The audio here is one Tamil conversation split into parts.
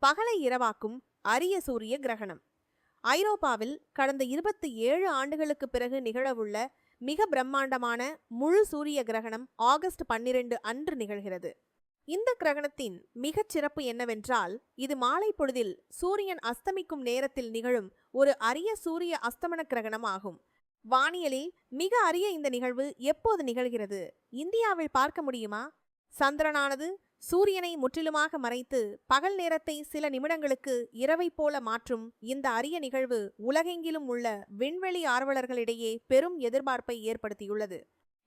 பகலை இரவாக்கும் அரிய சூரிய கிரகணம். ஐரோப்பாவில் கடந்த 27 ஆண்டுகளுக்கு பிறகு நிகழவுள்ள மிக பிரம்மாண்டமான முழு சூரிய கிரகணம் ஆகஸ்ட் 12 அன்று நிகழ்கிறது. இந்த கிரகணத்தின் மிகச் சிறப்பு என்னவென்றால், இது மாலை பொழுதில் சூரியன் அஸ்தமிக்கும் நேரத்தில் நிகழும் ஒரு அரிய சூரிய அஸ்தமன கிரகணம் ஆகும். வானியலில் மிக அரிய இந்த நிகழ்வு எப்போது நிகழ்கிறது? இந்தியாவில் பார்க்க முடியுமா? சந்திரனானது சூரியனை முற்றிலுமாக மறைத்து பகல் நேரத்தை சில நிமிடங்களுக்கு இரவை போல மாற்றும் இந்த அரிய நிகழ்வு உலகெங்கிலும் உள்ள விண்வெளி ஆர்வலர்களிடையே பெரும் எதிர்பார்ப்பை ஏற்படுத்தியுள்ளது.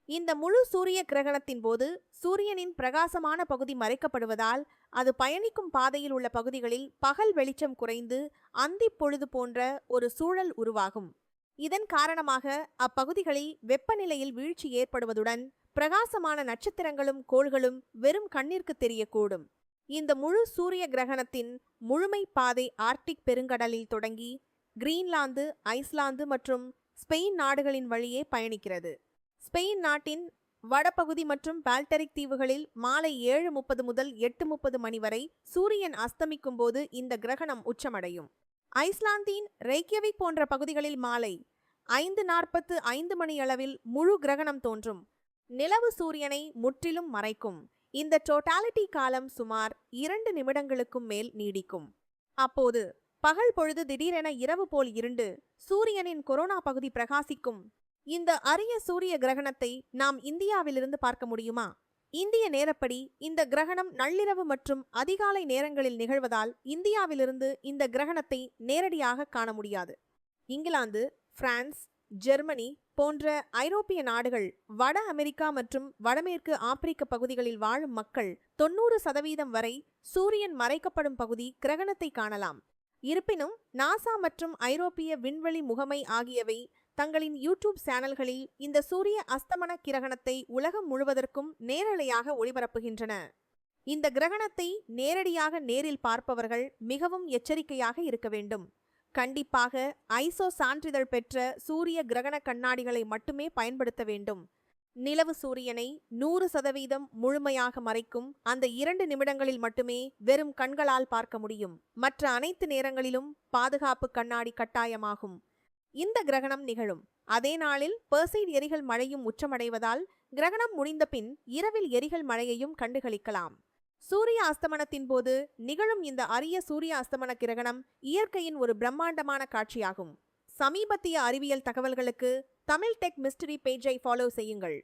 இந்த முழு சூரிய கிரகணத்தின் போது சூரியனின் பிரகாசமான பகுதி மறைக்கப்படுவதால் அது பயணிக்கும் பாதையில் உள்ள பகுதிகளில் பகல் வெளிச்சம் குறைந்து அந்திப் பொழுது போன்ற ஒரு சூழல் உருவாகும். இதன் காரணமாக அப்பகுதிகளில் வெப்பநிலையில் வீழ்ச்சி ஏற்படுவதுடன் பிரகாசமான நட்சத்திரங்களும் கோள்களும் வெறும் கண்ணிற்கு தெரியக்கூடும். இந்த முழு சூரிய கிரகணத்தின் முழுமை பாதை ஆர்க்டிக் பெருங்கடலில் தொடங்கி கிரீன்லாந்து, ஐஸ்லாந்து மற்றும் ஸ்பெயின் நாடுகளின் வழியே பயணிக்கிறது. ஸ்பெயின் நாட்டின் வடபகுதி மற்றும் பால்டரிக் தீவுகளில் மாலை 7:30 முதல் 8:30 மணி வரை சூரியன் அஸ்தமிக்கும் போது இந்த கிரகணம் உச்சமடையும். ஐஸ்லாந்தின் ரெய்க்யவிக் போன்ற பகுதிகளில் மாலை 5:45 மணியளவில் முழு கிரகணம் தோன்றும். நிலவு சூரியனை முற்றிலும் மறைக்கும். இந்த டோட்டாலிட்டி காலம் சுமார் 2 நிமிடங்களுக்கும் மேல் நீடிக்கும். அப்போது பகல் பொழுது திடீரென இரவு போல் இருண்டு சூரியனின் கொரோனா பகுதி பிரகாசிக்கும். இந்த அரிய சூரிய கிரகணத்தை நாம் இந்தியாவிலிருந்து பார்க்க முடியுமா? இந்திய நேரப்படி இந்த கிரகணம் நள்ளிரவு மற்றும் அதிகாலை நேரங்களில் நிகழ்வதால் இந்தியாவிலிருந்து இந்த கிரகணத்தை நேரடியாக காண முடியாது. இங்கிலாந்து, பிரான்ஸ், ஜெர்மனி போன்ற ஐரோப்பிய நாடுகள், வட அமெரிக்கா மற்றும் வடமேற்கு ஆப்பிரிக்க பகுதிகளில் வாழும் மக்கள் 90% வரை சூரியன் மறைக்கப்படும் பகுதி கிரகணத்தை காணலாம். இருப்பினும் நாசா மற்றும் ஐரோப்பிய விண்வெளி முகமை ஆகியவை தங்களின் யூடியூப் சேனல்களில் இந்த சூரிய அஸ்தமன கிரகணத்தை உலகம் முழுவதற்கும் நேரலையாக ஒளிபரப்புகின்றன. இந்த கிரகணத்தை நேரடியாக நேரில் பார்ப்பவர்கள் மிகவும் எச்சரிக்கையாக இருக்க வேண்டும். கண்டிப்பாக ஐசோ சான்றிதழ் பெற்ற சூரிய கிரகண கண்ணாடிகளை மட்டுமே பயன்படுத்த வேண்டும். நிலவு சூரியனை 100% முழுமையாக மறைக்கும் அந்த 2 நிமிடங்களில் மட்டுமே வெறும் கண்களால் பார்க்க முடியும். மற்ற அனைத்து நேரங்களிலும் பாதுகாப்பு கண்ணாடி கட்டாயமாகும். இந்த கிரகணம் நிகழும் அதே நாளில் பெர்சைட் எரிகல் மழையும் உச்சமடைவதால் கிரகணம் முடிந்த பின் இரவில் எரிகல் மழையையும் கண்டுகளிக்கலாம். சூரிய அஸ்தமனத்தின் போது நிகழும் இந்த அரிய சூரிய அஸ்தமன கிரகணம் இயற்கையின் ஒரு பிரம்மாண்டமான காட்சியாகும். சமீபத்திய அறிவியல் தகவல்களுக்கு தமிழ் டெக் மிஸ்டரி பேஜை ஃபாலோ செய்யுங்கள்.